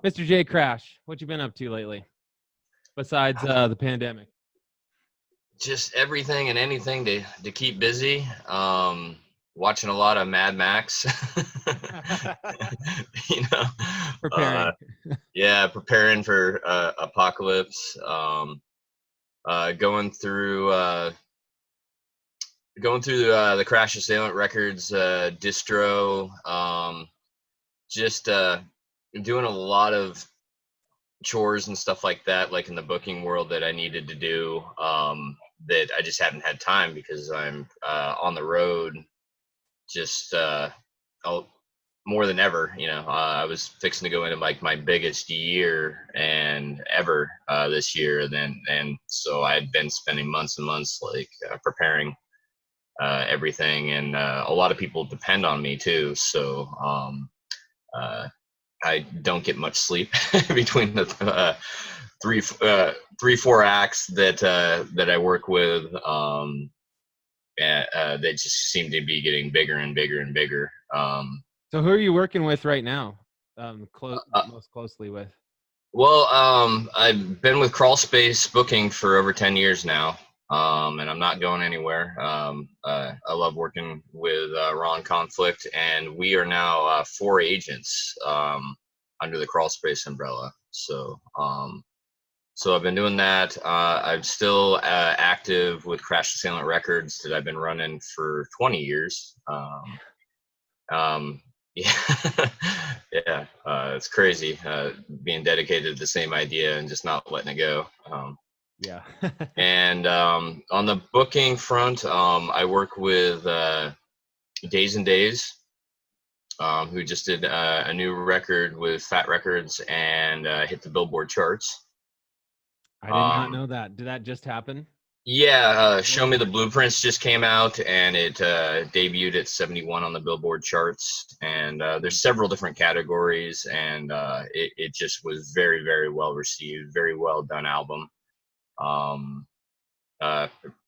Mr. Jay Crash, what you been up to lately besides the pandemic? Just everything and anything to keep busy. Watching a lot of Mad Max. you know, Preparing. yeah, preparing for apocalypse. Going through the Crash Assailant Records distro. Just doing a lot of chores and stuff like that, like in the booking world that I needed to do, that I just haven't had time because I'm on the road just more than ever. I was fixing to go into like my biggest year and ever this year, and so I had been spending months and months like preparing everything, and a lot of people depend on me too. So I don't get much sleep between the three, 4 acts that I work with. They just seem to be getting bigger and bigger and bigger. So who are you working with right now? Most closely with? Well, I've been with Crawlspace booking for over 10 years now, and I'm not going anywhere. I love working with Ron Conflict, and we are now 4 agents under the Crawlspace umbrella. So I've been doing that. I'm still active with Crash Assailant Records that I've been running for 20 years. Yeah, yeah, it's crazy being dedicated to the same idea and just not letting it go. Yeah. And on the booking front, I work with Days and Days, who just did a new record with Fat Records and hit the Billboard charts. I did not know that. Did that just happen? Yeah, Show Me the Blueprints just came out, and it debuted at 71 on the Billboard charts. And there's several different categories, and it just was very, very well received, very well done album.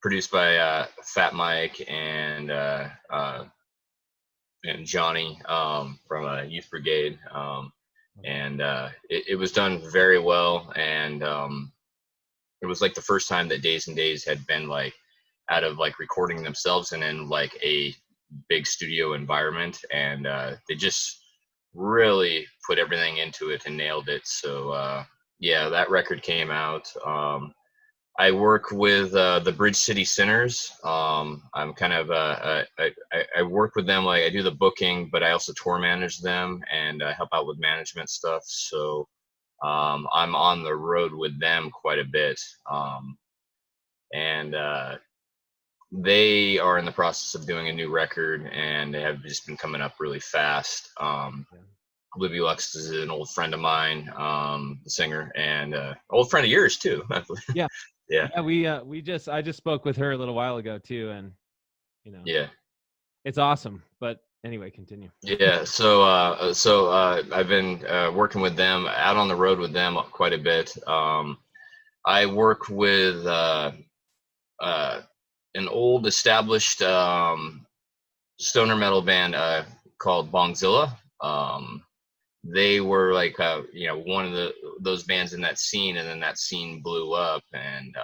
Produced by Fat Mike and Johnny from Youth Brigade, and it was done very well. And it was like the first time that Days and Days had been like out of like recording themselves and in like a big studio environment, and they just really put everything into it and nailed it. So yeah, that record came out. I work with the Bridge City Sinners. I'm kind of I work with them, like I do the booking, but I also tour manage them and help out with management stuff. So I'm on the road with them quite a bit, and they are in the process of doing a new record, and they have just been coming up really fast. Libby Lux is an old friend of mine, the singer, and old friend of yours too. Yeah. Yeah. I just spoke with her a little while ago too, and yeah, it's awesome. But anyway, continue. Yeah, so I've been working with them, out on the road with them quite a bit. I work with an old established stoner metal band called Bongzilla. They were like one of those bands in that scene, and then that scene blew up, and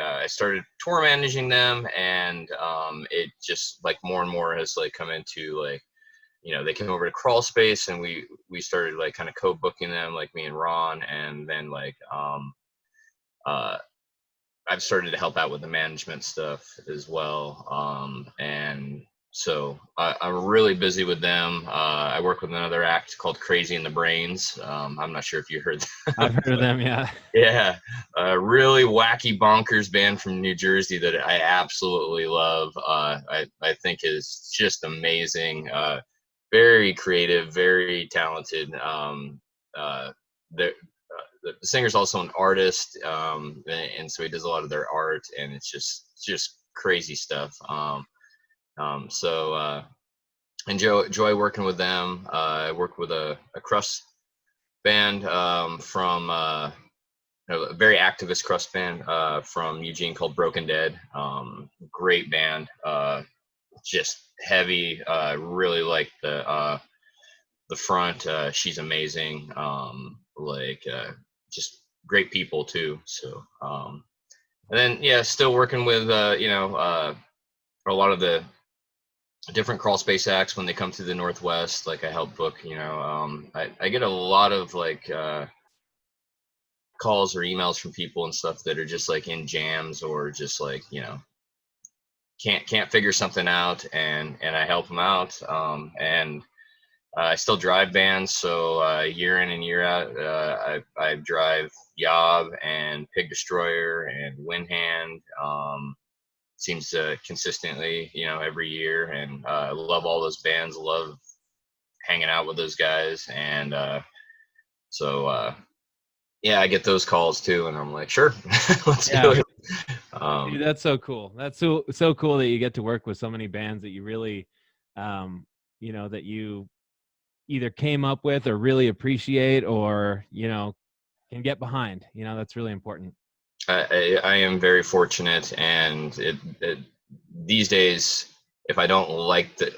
I started tour managing them, and it just like more and more has like come into like, they came over to Crawlspace, and we started like kind of co-booking them, like me and Ron, and then like I've started to help out with the management stuff as well, and so I'm really busy with them. I work with another act called Crazy in the Brains. I'm not sure if you heard that. I've heard of them, yeah. Yeah, a really wacky bonkers band from New Jersey that I absolutely love. I think is just amazing. Very creative, very talented. The singer's also an artist, and so he does a lot of their art, and it's just crazy stuff. So enjoy working with them. I work with a crust band from a very activist crust band from Eugene called Broken Dead. Great band, just heavy. Really like the front. She's amazing. Just great people too. So, and then yeah, still working with a lot of the different crawl space acts when they come to the Northwest. Like I help book. I get a lot of calls or emails from people and stuff that are just like in jams or just like can't figure something out, and I help them out. And I still drive bands, so year in and year out, I drive Yob and Pig Destroyer and Windhand. Seems to consistently, every year, and I love all those bands. Love hanging out with those guys, and yeah, I get those calls too, and I'm like, sure, let's do it. Dude, that's so cool. That's so cool that you get to work with so many bands that you really, that you either came up with or really appreciate or, can get behind. That's really important. I am very fortunate, and these days, if I don't like the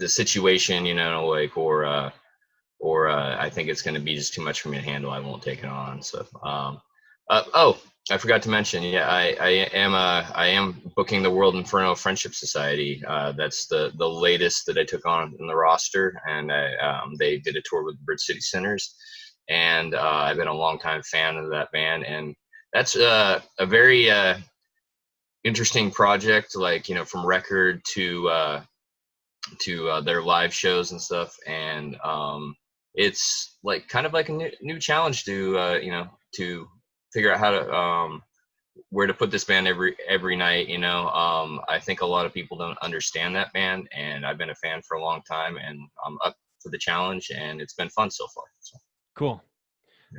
situation, or I think it's going to be just too much for me to handle, I won't take it on. So, I forgot to mention, yeah, I am booking the World Inferno Friendship Society. That's the latest that I took on in the roster, and they did a tour with Bird City Sinners, and I've been a longtime fan of that band, and that's a very interesting project, from record to their live shows and stuff, and it's like kind of like a new challenge to to figure out how to where to put this band every night. I think a lot of people don't understand that band, and I've been a fan for a long time, and I'm up for the challenge, and it's been fun so far. So. Cool.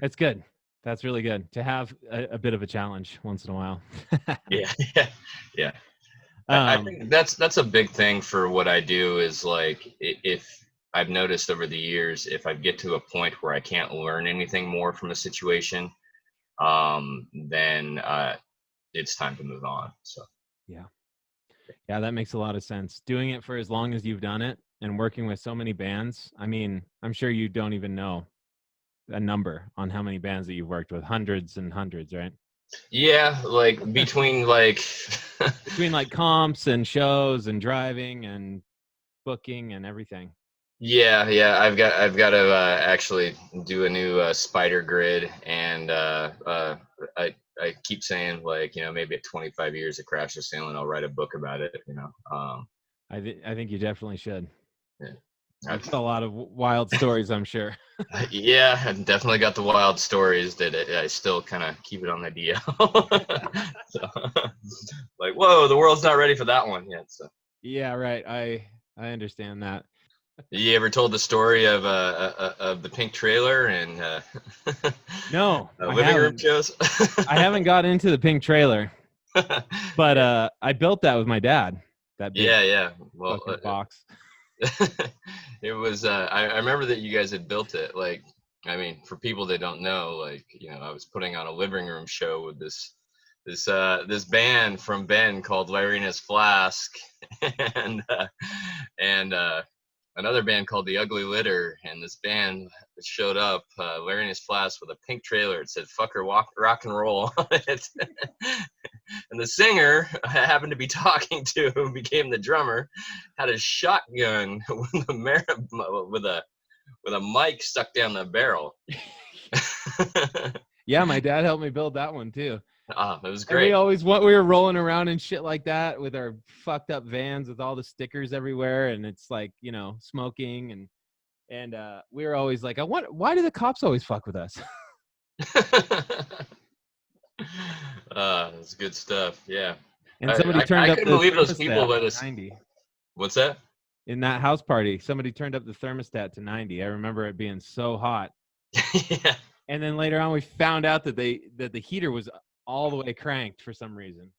That's good. That's really good to have a bit of a challenge once in a while. Yeah. I think that's a big thing for what I do, is like, if I've noticed over the years, if I get to a point where I can't learn anything more from a situation, then it's time to move on. So yeah, that makes a lot of sense. Doing it for as long as you've done it and working with so many bands. I mean, I'm sure you don't even know a number on how many bands that you've worked with. Hundreds and hundreds, right? Yeah, like between comps and shows and driving and booking and everything. Yeah, I've got to actually do a new spider grid, and I keep saying, maybe at 25 years of Crash Assailant, I'll write a book about it. I think you definitely should. Yeah. I've got a lot of wild stories, I'm sure. Yeah, I definitely got the wild stories that I still kind of keep it on the DL. So, like, whoa, the world's not ready for that one yet. So. Yeah, right. I understand that. You ever told the story of the pink trailer and no living room shows? I haven't got into the pink trailer, but I built that with my dad. That big well, box. It was I remember that you guys had built it. Like, I mean, for people that don't know, I was putting on a living room show with this band from Bend called Larry and His Flask, and another band called The Ugly Litter, and this band showed up, Larry and His Flask, with a pink trailer. It said "Fucker rock and roll" on it. And the singer I happened to be talking to, who became the drummer, had a shotgun with a mic stuck down the barrel. Yeah, my dad helped me build that one too. It was great. And we were rolling around and shit like that with our fucked up vans with all the stickers everywhere, and it's like, smoking, and we were always like, why do the cops always fuck with us? It's good stuff. Yeah. And somebody turned up. I couldn't believe those people let us. 90. What's that? In that house party, somebody turned up the thermostat to 90. I remember it being so hot. Yeah. And then later on, we found out that the heater was all the way cranked for some reason.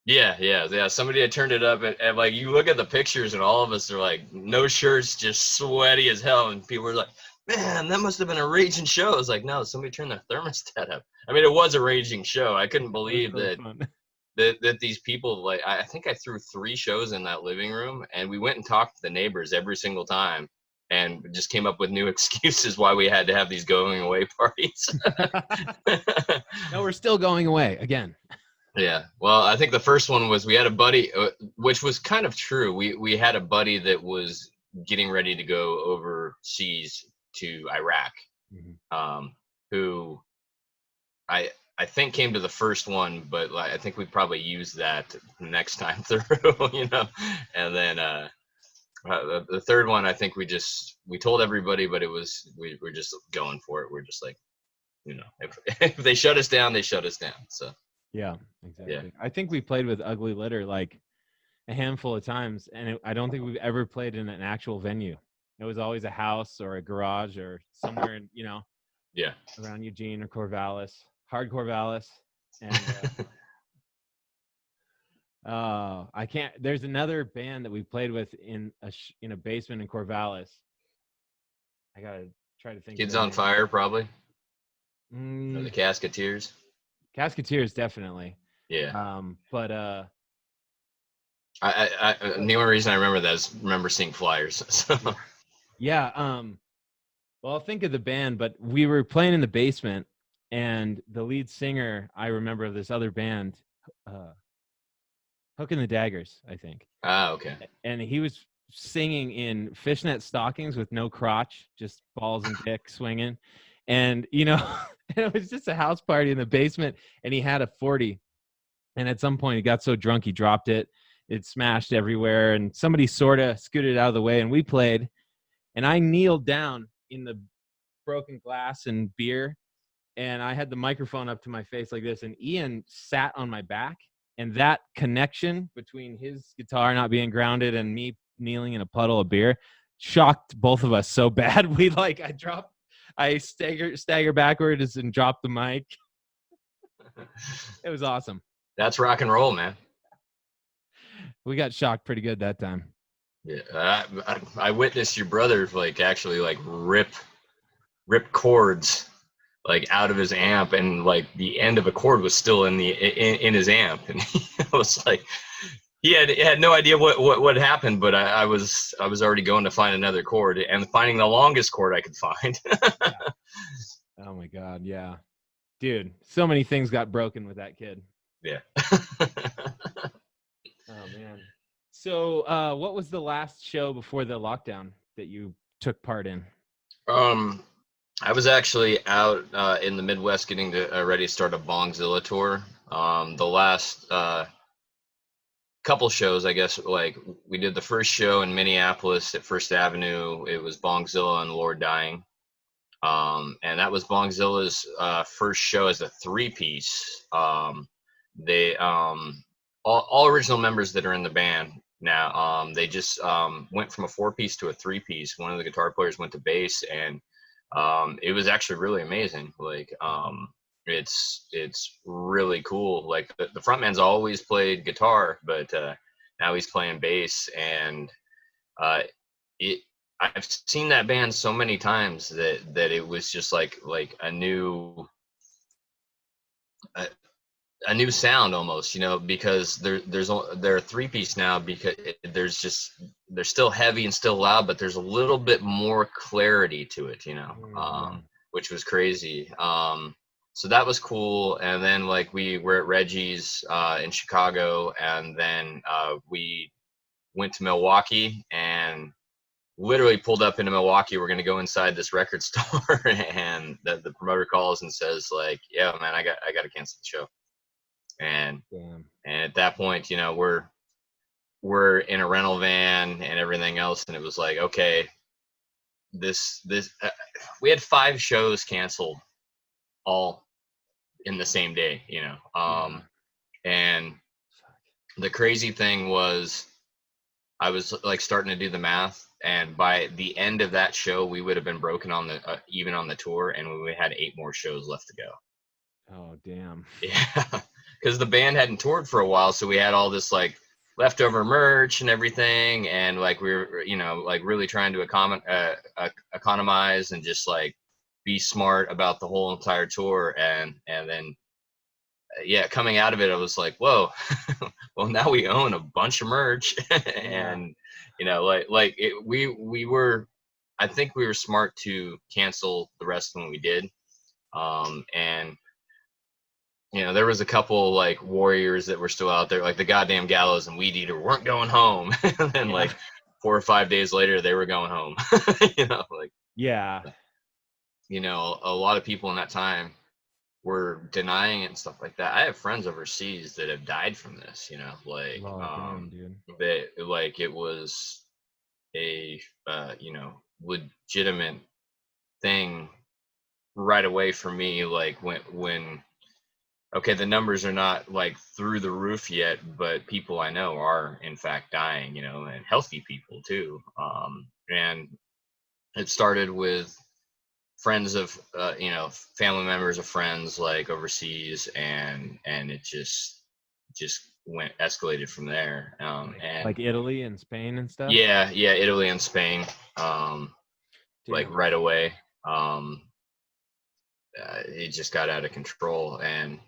Yeah. Somebody had turned it up, and like, you look at the pictures, and all of us are like, no shirts, just sweaty as hell, and people were like, "Man, that must have been a raging show." I was like, no, somebody turned the thermostat up. I mean, it was a raging show. I couldn't believe that that these people, like, I think I threw 3 shows in that living room, and we went and talked to the neighbors every single time, and just came up with new excuses why we had to have these going away parties. No, we're still going away again. Yeah. Well, I think the first one was we had a buddy, which was kind of true. We had a buddy that was getting ready to go overseas to Iraq, who I think came to the first one, but like, I think we probably used that next time through, And then the third one, I think we told everybody, but we're just going for it. We're just like, if they shut us down, they shut us down. So. Yeah, exactly. Yeah. I think we played with Ugly Litter like a handful of times, and I don't think we've ever played in an actual venue. It was always a house or a garage or somewhere in, yeah, around Eugene or Corvallis, hard Corvallis. And I can't. There's another band that we played with in a basement in Corvallis. I gotta try to think. Kids on Fire, probably. Or the Casketeers. Casketeers, definitely. Yeah. But I the only reason I remember that is seeing flyers. So. Yeah. Well, I'll think of the band, but we were playing in the basement, and the lead singer, I remember, of this other band, Hook and the Daggers, I think. Ah, okay. And he was singing in fishnet stockings with no crotch, just balls and dick swinging. And, it was just a house party in the basement, and he had a 40. And at some point he got so drunk he dropped it. It smashed everywhere, and somebody sort of scooted out of the way, and we played. And I kneeled down in the broken glass and beer, and I had the microphone up to my face like this, and Ian sat on my back. And that connection between his guitar not being grounded and me kneeling in a puddle of beer shocked both of us so bad. I stagger backwards and drop the mic. It was awesome. That's rock and roll, man. We got shocked pretty good that time. Yeah, I witnessed your brother actually rip chords out of his amp, and the end of a chord was still in his amp, and he was like, he had no idea what happened, but I was already going to find another chord and finding the longest chord I could find. Yeah. Oh my God, yeah, dude, so many things got broken with that kid. Yeah. Oh man. So what was the last show before the lockdown that you took part in? I was actually out in the Midwest getting ready to start a Bongzilla tour. The last couple shows, I guess, we did the first show in Minneapolis at First Avenue. It was Bongzilla and Lord Dying. And that was Bongzilla's first show as a 3-piece. They all original members that are in the band now, they just went from a 4-piece to a 3-piece. One of the guitar players went to bass, and it was actually really amazing. It's really cool. The frontman's always played guitar, but now he's playing bass, and I've seen that band so many times that it was just like a new sound almost, because they're a 3-piece now, because they're still heavy and still loud, but there's a little bit more clarity to it, which was crazy. So that was cool. And then we were at Reggie's in Chicago, and then we went to Milwaukee and literally pulled up into Milwaukee. We're going to go inside this record store, and the promoter calls and says yeah, man, I got to cancel the show. And at that point, we're in a rental van and everything else, and it was okay, this we had 5 shows canceled all in the same day, and the crazy thing was, I was starting to do the math, and by the end of that show, we would have been broken on the even on the tour, and we had 8 more shows left to go. Oh damn. Yeah. Because the band hadn't toured for a while, so we had all this leftover merch and everything, and we were really trying to economize and just be smart about the whole entire tour, and then yeah, coming out of it, I was like, whoa, well, now we own a bunch of merch. And, you know, we were, I think we were smart to cancel the rest when we did. And, you know, there was a couple like warriors that were still out there, like the goddamn Gallows and Weed Eater weren't going home. And then like 4 or 5 days later, they were going home. You know, like, you know, a lot of people in that time were denying it and stuff like that. I have friends overseas that have died from this, you know, like, damn, dude. that like it was a, you know, legitimate thing right away for me. Like when, okay, the numbers are not like through the roof yet, but people I know are in fact dying, you know, and healthy people too. And it started with friends of, you know, family members of friends like overseas, and it just went escalated from there. And like Italy and Spain and stuff. yeah, Italy and Spain, like right away. It just got out of control, and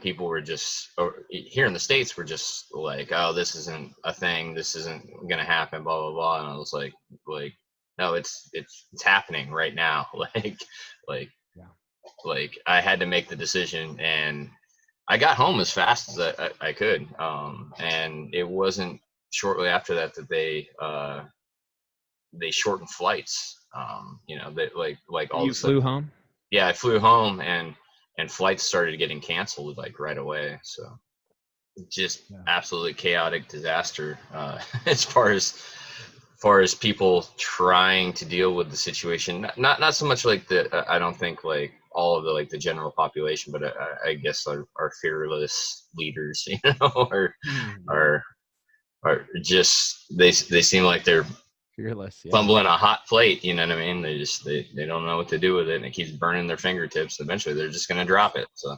people were just here in the States were just like, oh, this isn't a thing, this isn't gonna happen, blah blah blah. And I was like no, it's happening right now. like I had to make the decision, and I got home as fast as I could. And it wasn't shortly after that they shortened flights. You know, that like all you flew home. Yeah, I flew home, and flights started getting canceled like right away. So just absolutely chaotic disaster, as far as people trying to deal with the situation. Not so much like I don't think like all of the like the general population, but I guess our fearless leaders, you know, are just they seem like they're fearless, fumbling a hot plate, you know what I mean? They just they don't know what to do with it, and it keeps burning their fingertips. Eventually they're just going to drop it. So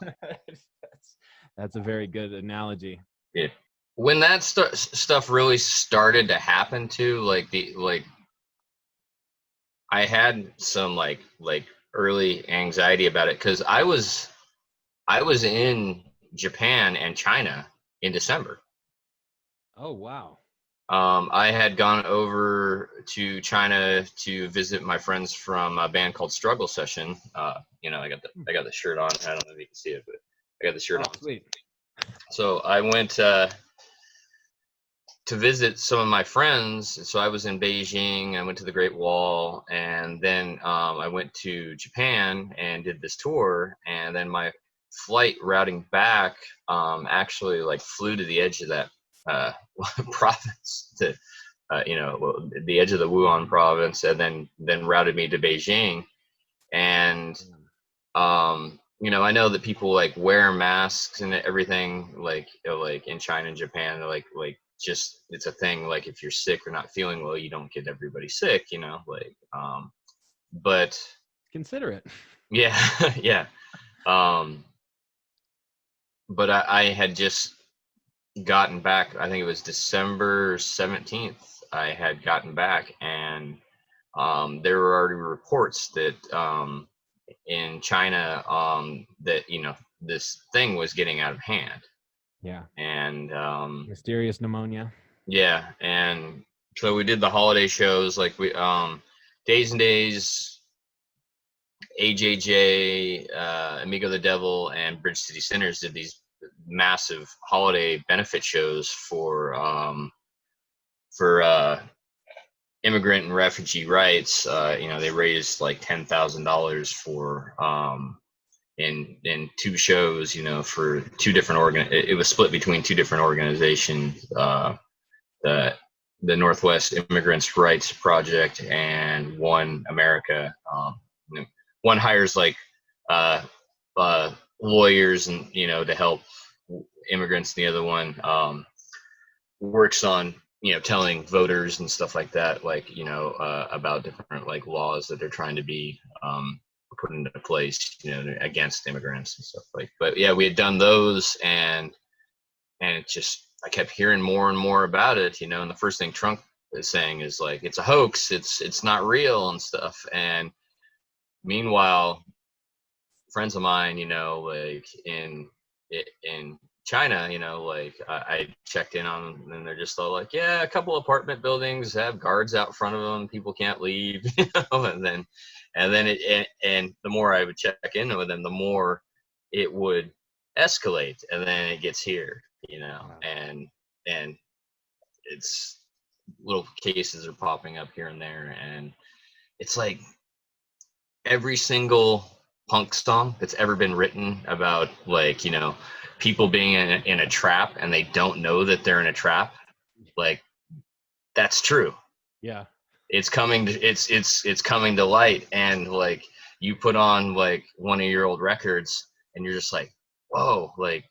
that's a very good analogy. Yeah, when that stuff really started to happen too, like I had some like early anxiety about it, because I was in Japan and China in December. Oh wow. I had gone over to China to visit my friends from a band called Struggle Session. You know, I got the shirt on. I don't know if you can see it, but I got the shirt on. Sweet. So I went to visit some of my friends. So I was in Beijing. I went to the Great Wall, and then I went to Japan and did this tour. And then my flight routing back actually like flew to the edge of that province, to you know, the edge of the Wuhan province, and then routed me to Beijing. And you know, I know that people like wear masks and everything, like, you know, like in China and Japan, like just it's a thing, like if you're sick or not feeling well, you don't get everybody sick, you know, like but consider it. Yeah. Yeah. But I had just gotten back, I think it was December 17th, I had gotten back, and there were already reports that in China that, you know, this thing was getting out of hand. Yeah. And mysterious pneumonia. Yeah. And so we did the holiday shows, like we Days and Days, AJJ, Amigo the Devil, and Bridge City Sinners did these massive holiday benefit shows for immigrant and refugee rights. You know, they raised like $10,000 for in 2 shows, you know, for 2 different it was split between 2 different organizations, the Northwest Immigrants Rights Project and One America. One hires like lawyers, and, you know, to help immigrants. The other one works on, you know, telling voters and stuff like that, like, you know, about different like laws that they're trying to be put into place, you know, against immigrants and stuff like. But yeah, we had done those, and it just, I kept hearing more and more about it, you know. And the first thing Trump is saying is like, it's a hoax, it's not real and stuff. And meanwhile, friends of mine, you know, like in in China, you know, like I checked in on them and they're just all like, yeah, a couple apartment buildings have guards out front of them, people can't leave, you know, and the more I would check in with them, the more it would escalate, and then it gets here, you know. Wow. And it's little cases are popping up here and there, and it's like every single punk song that's ever been written about, like, you know, people being in a trap and they don't know that they're in a trap, like, that's true. Yeah. It's coming to, it's coming to light, and like you put on like one of your old records and you're just like, whoa, like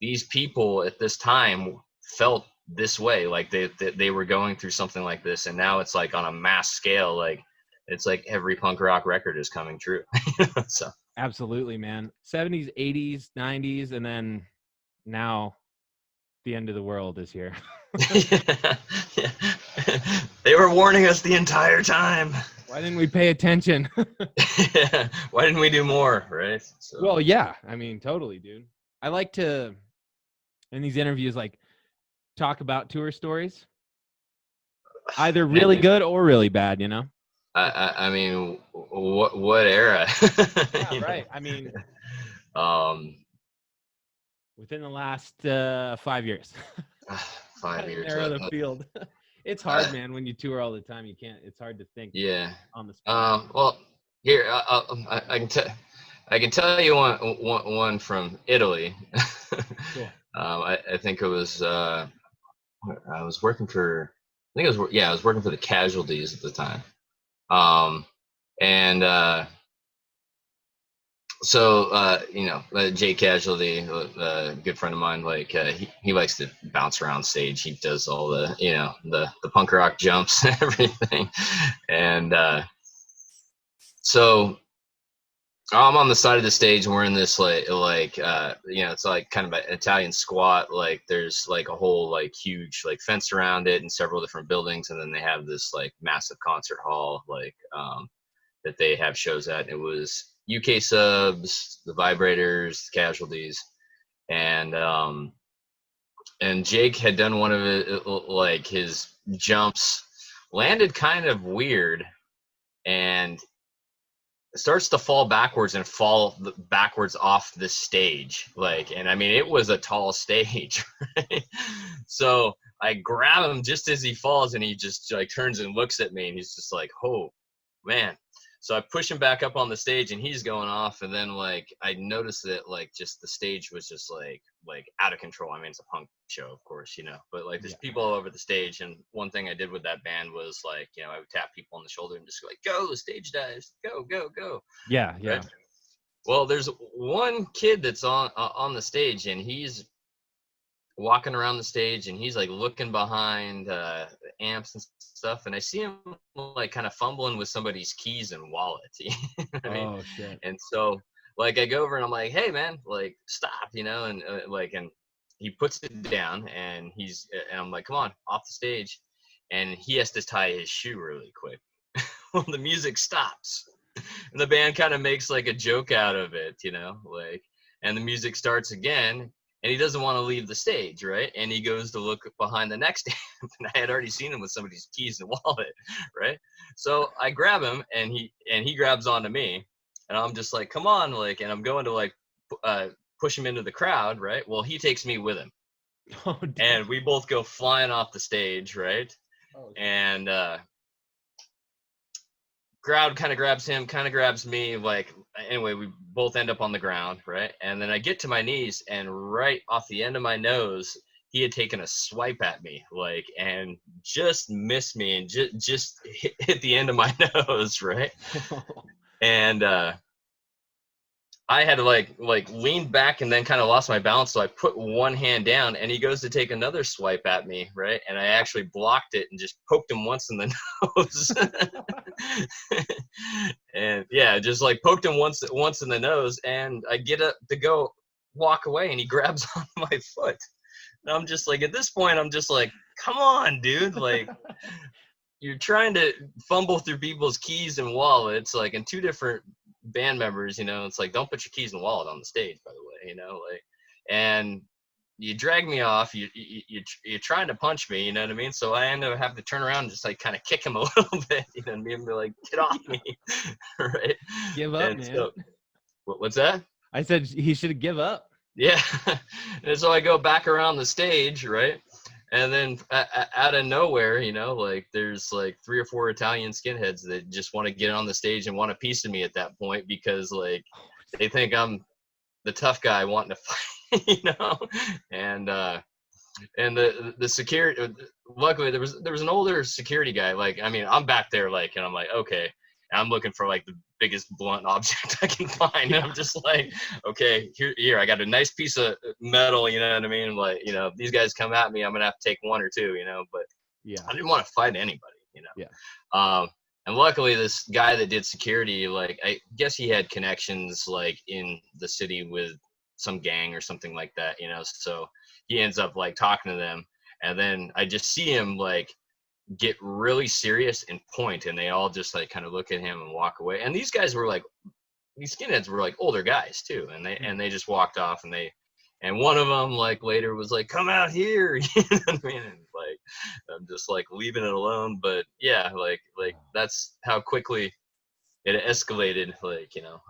these people at this time felt this way, like they were going through something like this, and now it's like on a mass scale, like it's like every punk rock record is coming true. So Absolutely, man. 70s, 80s, 90s, and then now the end of the world is here. yeah. They were warning us the entire time. Why didn't we pay attention? Yeah. Why didn't we do more, right? So. Well, yeah. I mean, totally, dude. I like to, in these interviews, like, talk about tour stories. Either really good or really bad, you know? I mean, what era? Yeah, right. I mean, within the last 5 years. 5 years. Narrow the field. It's hard, man. When you tour all the time, you can't. It's hard to think. Yeah. On the spot. Well, here I can tell you one from Italy. Cool. I think it was I was working for. I think it was, yeah, I was working for the Casualties at the time. So you know, Jay Casualty, a good friend of mine, like he likes to bounce around stage. He does all the, you know, the punk rock jumps and everything. And so I'm on the side of the stage, and we're in this like you know, it's like kind of an Italian squat. Like there's like a whole like huge like fence around it and several different buildings, and then they have this like massive concert hall like that they have shows at. It was UK Subs, the Vibrators, the Casualties, and Jake had done one of it, like his jumps landed kind of weird, and starts to fall backwards and fall backwards off the stage, like, and I mean, it was a tall stage, right? So I grab him just as he falls, and he just like turns and looks at me, and he's just like, oh man. So I push him back up on the stage, and he's going off, and then like I noticed that like just the stage was just like out of control. I mean, it's a punk show, of course, you know, but like there's people all over the stage. And one thing I did with that band was like, you know, I would tap people on the shoulder and just go like, go, stage dives, go, go, go. Yeah, yeah. Right? Well, there's one kid that's on the stage, and he's walking around the stage, and he's like looking behind amps and stuff, and I see him like kind of fumbling with somebody's keys and wallet. You know what I mean? Oh shit. And so like I go over and I'm like, hey man, like stop, you know, and like, and he puts it down, and and I'm like, come on, off the stage, and he has to tie his shoe really quick. Well, the music stops, and the band kind of makes like a joke out of it, you know, like, and the music starts again, and he doesn't want to leave the stage, right? And he goes to look behind the next amp, and I had already seen him with somebody's keys and wallet, right? So I grab him, and he grabs onto me, and I'm just like, come on, like, and I'm going to like push him into the crowd, right? Well, he takes me with him, and we both go flying off the stage, right? Oh, and crowd kind of grabs him, kind of grabs me, like, anyway, we both end up on the ground, right? And then I get to my knees, and right off the end of my nose, he had taken a swipe at me, like, and just missed me, and just hit the end of my nose, right? And I had to like lean back, and then kind of lost my balance, so I put one hand down, and he goes to take another swipe at me, right? And I actually blocked it and just poked him once in the nose. And yeah, just like poked him once in the nose, and I get up to go walk away, and he grabs on my foot. And I'm just like, at this point, I'm just like, come on, dude, like, you're trying to fumble through people's keys and wallets, like, in two different band members, you know, it's like, don't put your keys and wallet on the stage, by the way, you know, like, and you drag me off. You're trying to punch me, you know what I mean? So I end up having to turn around and just like kind of kick him a little bit, you know what I mean? And be like, get off me, right? Give up, And man. so, what's that? I said he should give up. Yeah. And so I go back around the stage, right? And then out of nowhere, you know, like there's like 3 or 4 Italian skinheads that just want to get on the stage and want a piece of me at that point because like they think I'm the tough guy wanting to fight, you know. And the security, luckily there was an older security guy. Like, I mean, I'm back there like, and I'm like, okay, I'm looking for like the biggest blunt object I can find. And I'm just like, okay, here, I got a nice piece of metal, you know what I mean? Like, you know, if these guys come at me, I'm gonna have to take 1 or 2, you know. But Yeah, I didn't want to fight anybody, you know. Yeah. And luckily this guy that did security, like I guess he had connections like in the city with some gang or something like that, you know. So he ends up like talking to them, and then I just see him like get really serious and point, and they all just like kind of look at him and walk away. And these guys were like, these skinheads were like older guys too, and they just walked off. And one of them like later was like, come out here, you know what I mean? And like I'm just like leaving it alone. But yeah, like that's how quickly it escalated, like, you know.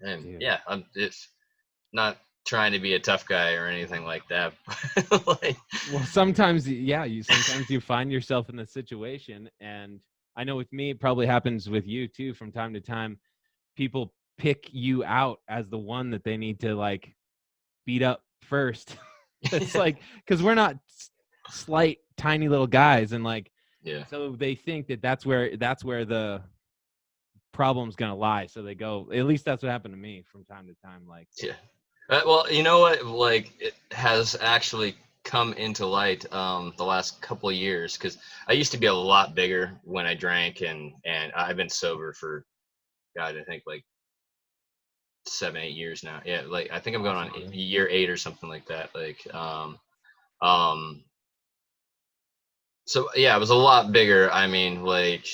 And dude. yeah, it's not trying to be a tough guy or anything like that. Like, Well, sometimes, yeah, sometimes you find yourself in the situation, and I know with me, it probably happens with you too. From time to time, people pick you out as the one that they need to like beat up first. It's like, because we're not slight, tiny little guys, and like, yeah. so they think that that's where the problem's gonna lie. So they go. At least that's what happened to me from time to time. Like, Yeah. Well, you know what? Like, it has actually come into light the last couple of years, because I used to be a lot bigger when I drank, and I've been sober for, God, I think like 7, 8 years now. Yeah, like I think I'm going on year 8 or something like that. Like, so yeah, I was a lot bigger. I mean, like,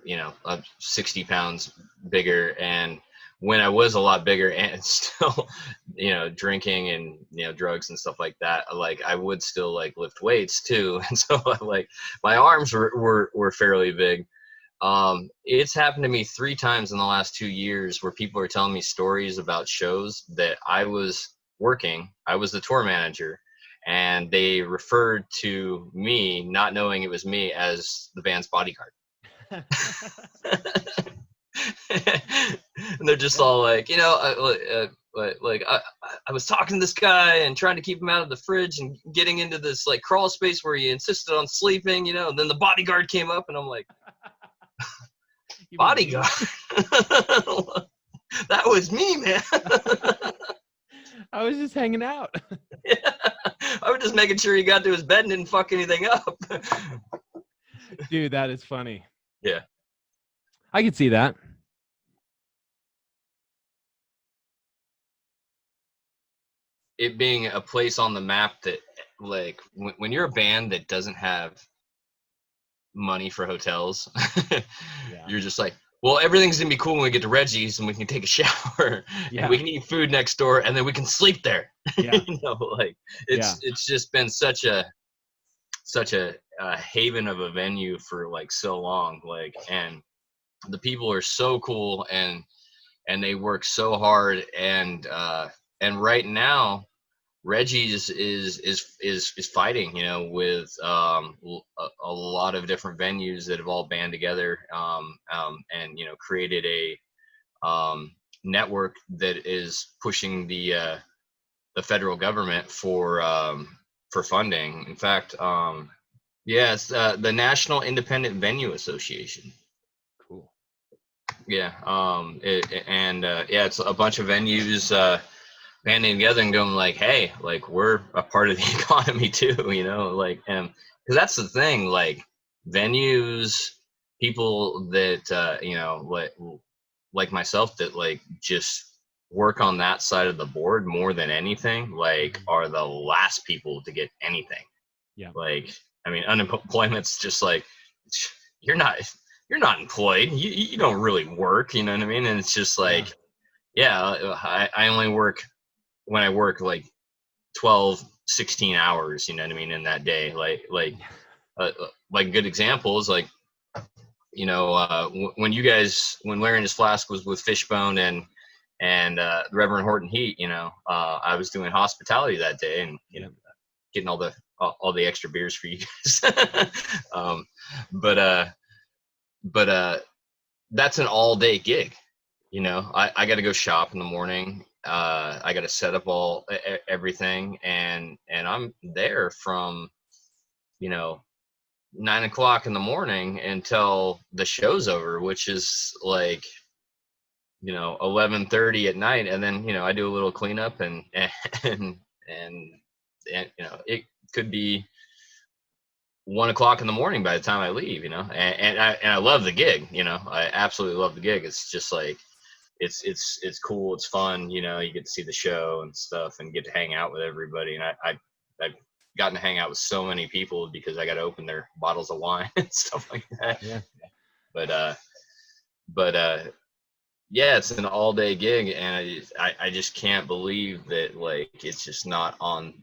you know, I'm 60 pounds bigger, and when I was a lot bigger and still, you know, drinking and, you know, drugs and stuff like that, like I would still like lift weights too. And so like my arms were fairly big. It's happened to me 3 times in the last 2 years where people are telling me stories about shows that I was working. I was the tour manager, and they referred to me, not knowing it was me, as the band's bodyguard. And they're just all like, you know, I was talking to this guy and trying to keep him out of the fridge and getting into this like crawl space where he insisted on sleeping, you know, and then the bodyguard came up, and I'm like, bodyguard? That was me, man. I was just hanging out. Yeah. I was just making sure he got to his bed and didn't fuck anything up. Dude, that is funny. Yeah. I could see that. It being a place on the map that, like, when you're a band that doesn't have money for hotels, you're just like, well, everything's gonna be cool when we get to Reggie's and we can take a shower, and we can eat food next door, and then we can sleep there. You know, like it's just been such a haven of a venue for like so long, like, and the people are so cool, and they work so hard, and right now Reggie's is fighting, you know, with a lot of different venues that have all band together, and, you know, created a network that is pushing the federal government for funding. In fact, it's the National Independent Venue Association. Cool. Yeah. It's a bunch of venues banding together and going like, hey, like, we're a part of the economy too, you know, like, and because that's the thing, like, venues, people that you know, like myself, that like just work on that side of the board more than anything, like, are the last people to get anything. Yeah. Like, I mean, unemployment's just like, you're not employed, you don't really work, you know what I mean? And it's just like, I only work when I work like 12, 16 hours, you know what I mean, in that day. Like good examples, like, you know, when Larry and His Flask was with Fishbone and Reverend Horton Heat, you know, I was doing hospitality that day, and you know, getting all the extra beers for you guys. But that's an all day gig. You know, I got to go shop in the morning. I got to set up everything, and I'm there from, you know, 9 o'clock in the morning until the show's over, which is like, you know, 11:30 at night. And then, you know, I do a little cleanup and you know, it could be 1 o'clock in the morning by the time I leave, you know, and I love the gig, you know, I absolutely love the gig. It's just like, it's cool. It's fun. You know, you get to see the show and stuff and get to hang out with everybody. And I've gotten to hang out with so many people because I got to open their bottles of wine and stuff like that. Yeah. But yeah, it's an all day gig, and I just can't believe that, like, it's just not on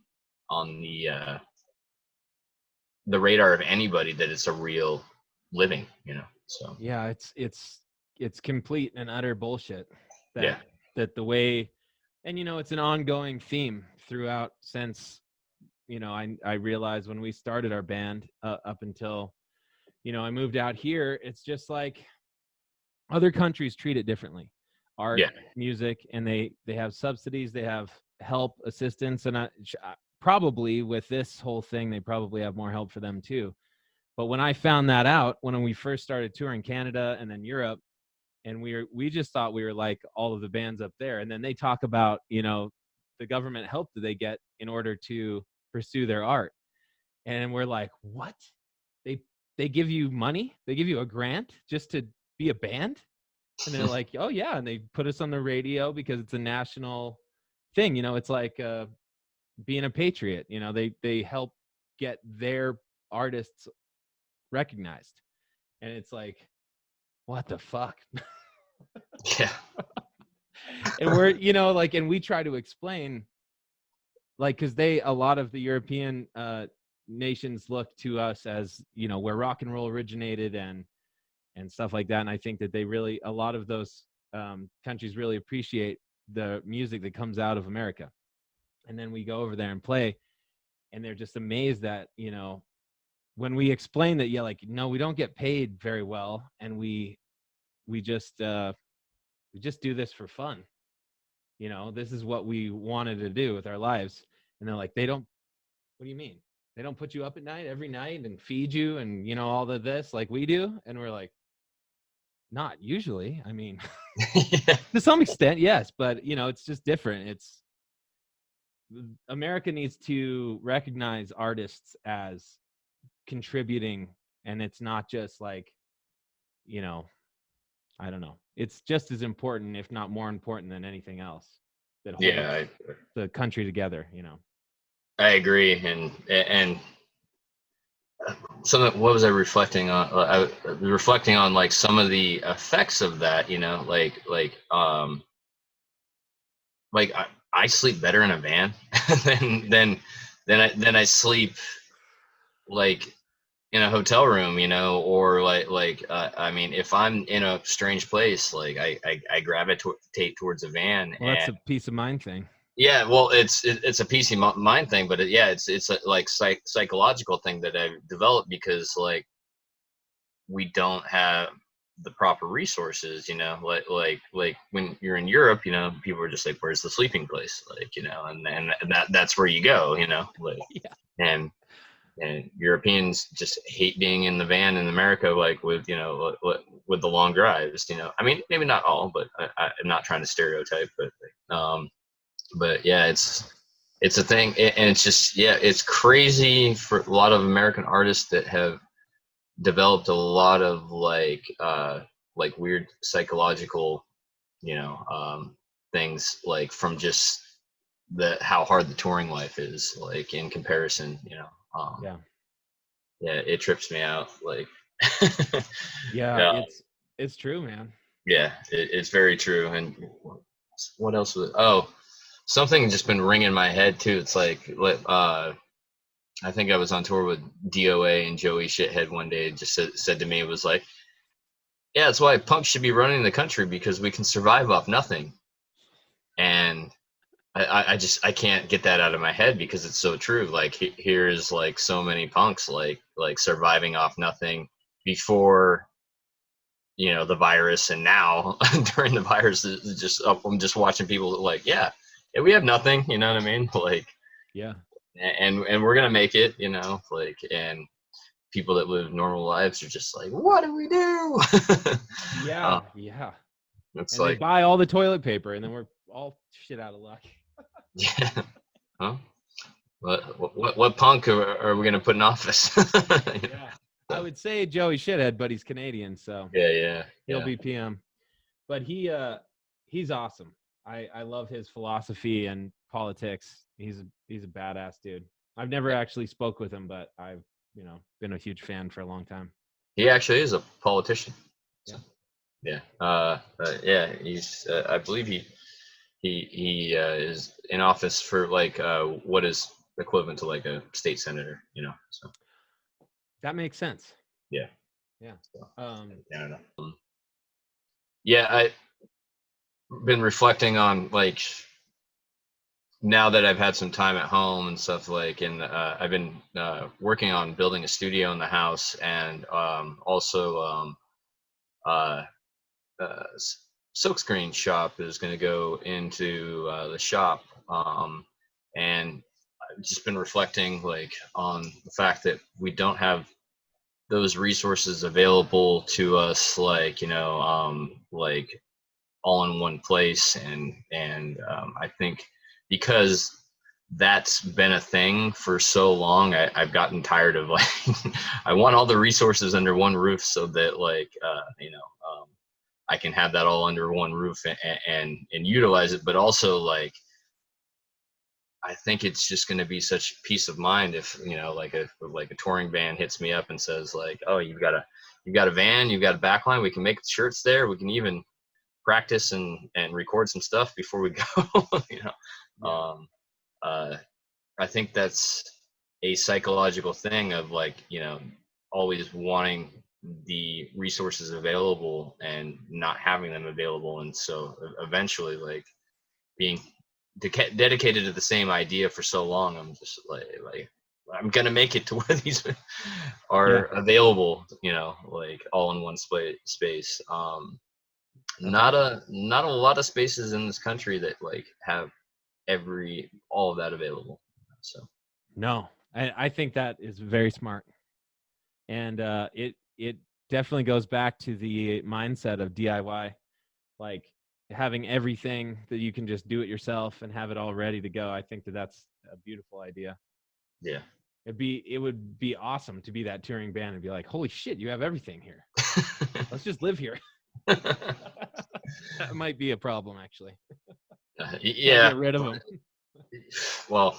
the radar of anybody that it's a real living, you know. So yeah, it's complete and utter bullshit that yeah. that the way, and you know, it's an ongoing theme throughout since, you know, I realized when we started our band up until, you know, I moved out here. It's just like other countries treat it differently, art, music, and they have subsidies, they have help, assistance, and probably with this whole thing they probably have more help for them too. But when I found that out, when we first started touring Canada and then Europe, and we just thought we were like all of the bands up there, and then they talk about, you know, the government help that they get in order to pursue their art, and we're like, what? They give you money? They give you a grant just to be a band? And they're like, oh yeah, and they put us on the radio because it's a national thing, you know. It's like being a patriot, you know. They help get their artists recognized, and it's like, what the fuck? Yeah. And we're, you know, like, and we try to explain, like, because a lot of the European nations look to us as, you know, where rock and roll originated and stuff like that. And I think that a lot of those countries really appreciate the music that comes out of America. And then we go over there and play, and they're just amazed that, you know, when we explain that, yeah, like, no, we don't get paid very well, and we just do this for fun. You know, this is what we wanted to do with our lives. And they're like, what do you mean? They don't put you up at night every night and feed you and, you know, all of this like we do? And we're like, not usually. I mean, Yeah. to some extent, yes, but, you know, it's just different. America needs to recognize artists as contributing, and it's not just like, you know, I don't know. It's just as important, if not more important, than anything else that holds the country together, you know. I agree, and what was I reflecting on? I was reflecting on, like, some of the effects of that, you know, like I sleep better in a van than I sleep, like, in a hotel room, you know, or I mean, if I'm in a strange place, like I gravitate towards a van. Well, that's a peace of mind thing. Yeah, well, it's a peace of mind thing, but it's a, like, psychological thing that I've developed because, like, we don't have the proper resources, you know, like when you're in Europe, you know, people are just like, where's the sleeping place, like, you know, and that's where you go, you know, like, and Europeans just hate being in the van in America, like, with, you know, with the long drives, you know. I mean, maybe not all, but I'm not trying to stereotype, but yeah, it's a thing, and it's just, yeah, it's crazy for a lot of American artists that have developed a lot of like weird psychological, you know, things, like, from just how hard the touring life is, like, in comparison, you know. Yeah, it trips me out, like. Yeah, it's true, man. Yeah, it's very true. And what else was? Oh, something just been ringing in my head too. It's like, I think I was on tour with DOA, and Joey Shithead one day just said to me, it was like, yeah, that's why punk should be running the country, because we can survive off nothing. And I can't get that out of my head, because it's so true. Like here's like so many punks like surviving off nothing before, you know, the virus, and now during the virus, it's just I'm just watching people like, yeah, we have nothing, you know what I mean? Like, Yeah. and we're gonna make it, you know, like, and people that live normal lives are just like, what do we do? Yeah. Yeah. It's And they like, buy all the toilet paper, and then we're all shit out of luck. yeah, huh? What punk are we gonna put in office? Yeah. I would say Joey Shithead, but he's Canadian, so Yeah. he'll be PM. But he's awesome. I love his philosophy and politics. He's a badass dude. I've never actually spoke with him, but I've, you know, been a huge fan for a long time. He actually is a politician. Yeah. Yeah. He's I believe he is in office for like what is equivalent to like a state senator, you know. So That makes sense. yeah. Yeah. So, Canada. Yeah, I've been reflecting on, like, now that I've had some time at home and stuff, like, and I've been working on building a studio in the house, and also silkscreen shop is going to go into the shop, and I've just been reflecting, like, on the fact that we don't have those resources available to us, like, you know, like all in one place, and I think because that's been a thing for so long, I've gotten tired of, like, I want all the resources under one roof, so that, like, you know, I can have that all under one roof, and utilize it. But also, like, I think it's just going to be such peace of mind if, you know, like a touring band hits me up and says, like, oh, you've got a van, you've got a backline, we can make the shirts there, we can even practice and record some stuff before we go. You know, I think that's a psychological thing of, like, you know, always wanting the resources available and not having them available, and so eventually, like, being dedicated to the same idea for so long, I'm just like I'm gonna make it to where these are available, you know, like all in one space. Not a lot of spaces in this country that, like, have all of that available. So No, I think that is very smart, and it definitely goes back to the mindset of DIY, like having everything that you can just do it yourself and have it all ready to go. I think that's a beautiful idea. yeah. It would be awesome to be that touring band and be like, holy shit, you have everything here. Let's just live here. That might be a problem, actually. Yeah. Get rid of them. Well,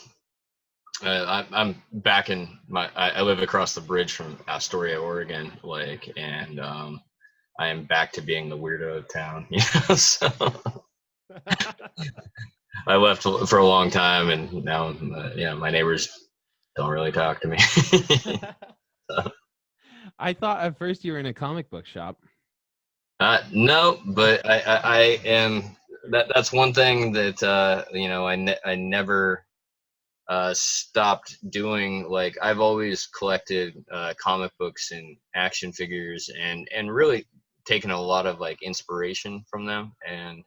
I'm back in I live across the bridge from Astoria, Oregon, like, and I am back to being the weirdo of town, you know. So I left for a long time, and now, yeah, my neighbors don't really talk to me. So, I thought at first you were in a comic book shop. no, but I am. That's one thing that you know, I never stopped doing. Like, I've always collected comic books and action figures, and really taken a lot of, like, inspiration from them, and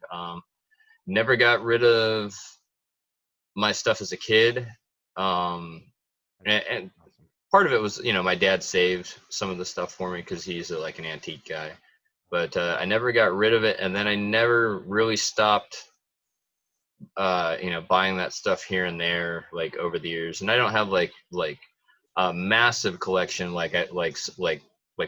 never got rid of my stuff as a kid. And part of it was, you know, my dad saved some of the stuff for me because he's like an antique guy, but I never got rid of it, and then I never really stopped you know, buying that stuff here and there, like, over the years. And I don't have like a massive collection like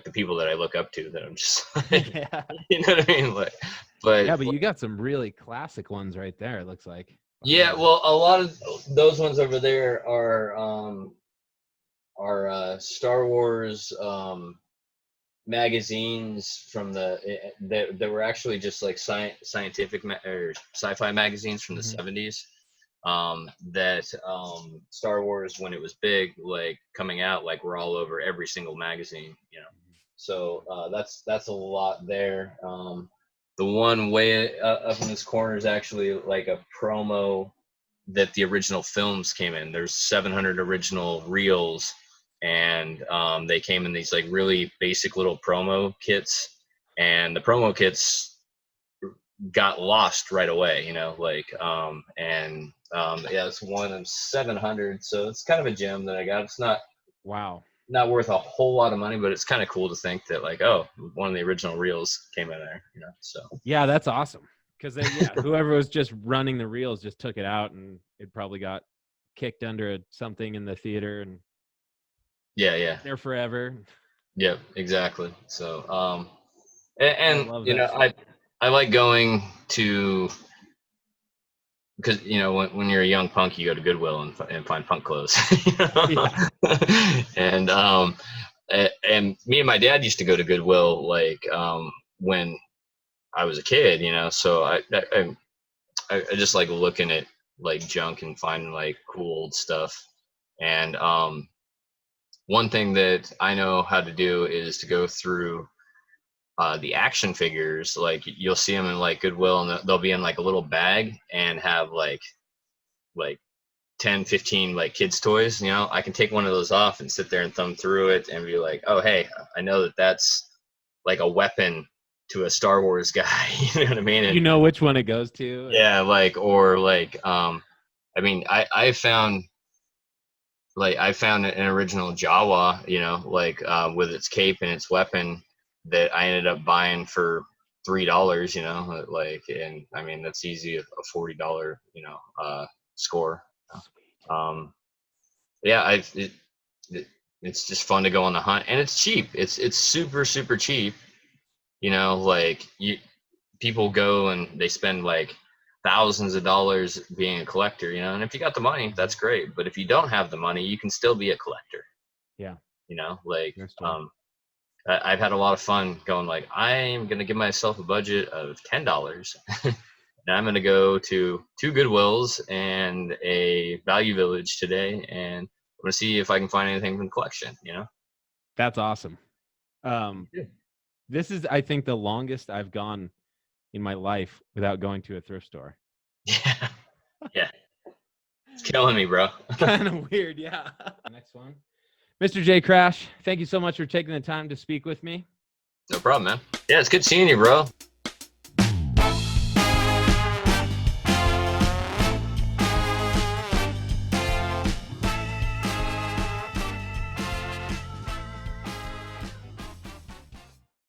the people that I look up to, that I'm just like, Yeah. you know what I mean? Like, but Yeah, but you got some really classic ones right there, it looks like. yeah, well, a lot of those ones over there are Star Wars magazines from that were actually just like scientific or sci-fi magazines from the 70s. that Star Wars, when it was big, like coming out, like we're all over every single magazine, you know. So that's a lot there. The one way up in this corner is actually like a promo that the original films came in. There's 700 original reels, and they came in these like really basic little promo kits, and the promo kits got lost right away, you know, like yeah, it's one of 700, so it's kind of a gem that I got. It's not Wow. not worth a whole lot of money, but it's kind of cool to think that like, oh, one of the original reels came in there, you know. So yeah, that's awesome, because whoever was just running the reels just took it out, and it probably got kicked under something in the theater, and yeah there forever. yep, exactly. So I and love you that know, shit. I like going to, because you know when you're a young punk, you go to Goodwill and find punk clothes. You know? Yeah. And and me and my dad used to go to Goodwill like when I was a kid, you know. So I just like looking at like junk and finding like cool old stuff. And one thing that I know how to do is to go through the action figures. Like you'll see them in like Goodwill, and they'll be in like a little bag and have like 10, 15 like kids toys. You know, I can take one of those off and sit there and thumb through it and be like, oh hey, I know that that's like a weapon to a Star Wars guy. You know what I mean? And, You know which one it goes to. yeah, like, or like I mean, I found an original Jawa, you know, like with its cape and its weapon, that I ended up buying for $3, you know, like, and I mean that's easy a $40, you know, score. Sweet. Yeah, it's just fun to go on the hunt, and it's cheap. It's super cheap. You know, like people go and they spend like thousands of dollars being a collector. You know, and if you got the money, that's great. But if you don't have the money, you can still be a collector. Yeah. You know, like That's true. I've had a lot of fun going like, I'm gonna give myself a budget of $10. And I'm going to go to 2 Goodwills and a Value Village today, and I'm going to see if I can find anything from the collection, you know? That's awesome. Yeah. This is, I think, the longest I've gone in my life without going to a thrift store. Yeah. Yeah. It's killing me, bro. Kind of weird, yeah. Next one. Mr. Jay Crash, thank you so much for taking the time to speak with me. No problem, man. Yeah, it's good seeing you, bro.